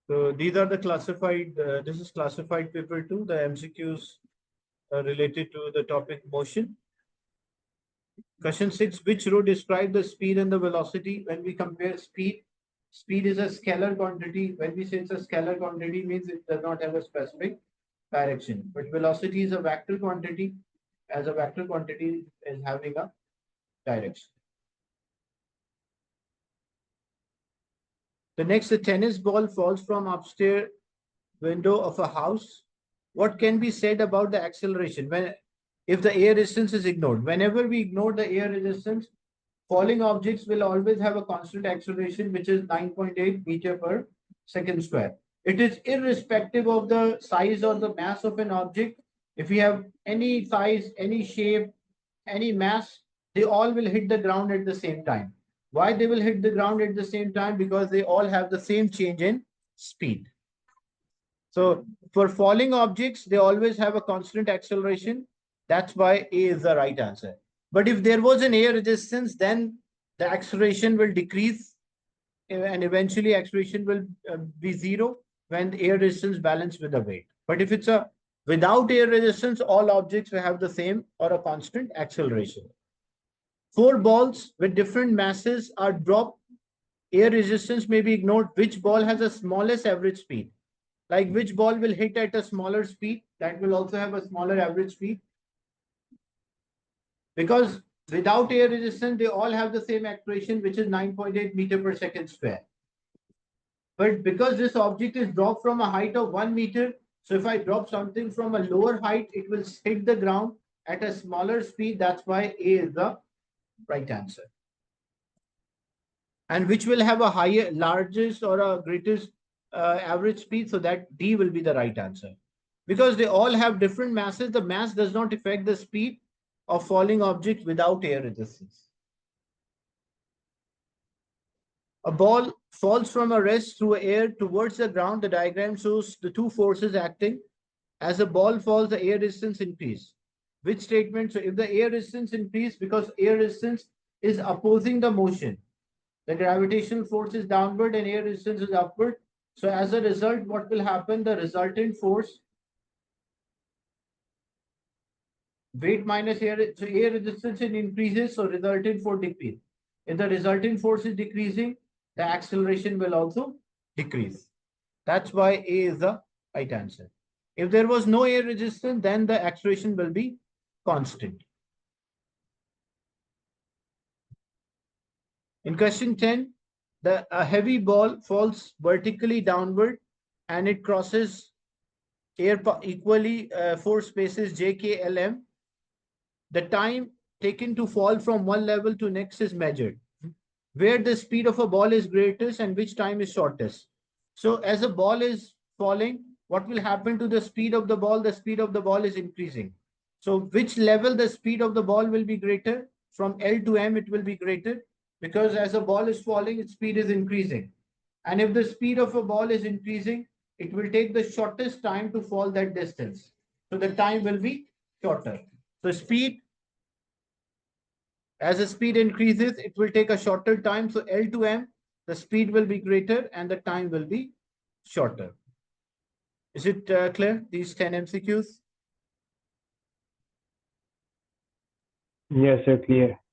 So these are the classified, this is classified paper 2, the MCQs related to the topic motion. Question 6, which row describe the speed and the velocity? When we compare speed, speed is a scalar quantity. When we say it's a scalar quantity, means it does not have a specific direction. But velocity is a vector quantity, as a vector quantity is having a direction. The next, the tennis ball falls from upstairs window of a house. What can be said about the acceleration when if the air resistance is ignored? Whenever we ignore the air resistance, falling objects will always have a constant acceleration, which is 9.8 meter per second square. It is irrespective of the size or the mass of an object. If you have any size, any shape, any mass, they all will hit the ground at the same time. Why they will hit the ground at the same time? Because they all have the same change in speed. So for falling objects, they always have a constant acceleration. That's why A is the right answer. But if there was an air resistance, then the acceleration will decrease and eventually acceleration will be zero when the air resistance balance with the weight. But if it's a without air resistance, all objects will have the same or a constant acceleration. 4 balls with different masses are dropped. Air resistance may be ignored. Which ball has the smallest average speed? Like which ball will hit at a smaller speed? That will also have a smaller average speed. Because without air resistance, they all have the same acceleration, which is 9.8 meter per second square. But because this object is dropped from a height of 1 meter, so if I drop something from a lower height, it will hit the ground at a smaller speed. That's why A is the right answer. And which will have a higher, largest or a greatest average speed, so that D will be the right answer. Because they all have different masses, the mass does not affect the speed of falling objects without air resistance. A ball falls from a rest through air towards the ground. The diagram shows the two forces acting. As the ball falls, the air resistance increase. Which statement? So if the air resistance increase, because air resistance is opposing the motion, the gravitational force is downward and air resistance is upward. So as a result, what will happen? The resultant force, weight minus air, so air resistance increases, so resultant force decrease. If the resultant force is decreasing, the acceleration will also decrease. That's why A is the right answer. If there was no air resistance, then the acceleration will be constant. In question 10, a heavy ball falls vertically downward and it crosses air equally 4 spaces J, K, L, M. The time taken to fall from one level to next is measured. Where the speed of a ball is greatest and which time is shortest. So as a ball is falling, what will happen to the speed of the ball? The speed of the ball is increasing. So which level the speed of the ball will be greater? From L to M, it will be greater because as a ball is falling, its speed is increasing. And if the speed of a ball is increasing, it will take the shortest time to fall that distance. So the time will be shorter. So speed, as the speed increases, it will take a shorter time. So L to M, the speed will be greater and the time will be shorter. Is it clear, these 10 MCQs? Yes, sir, clear.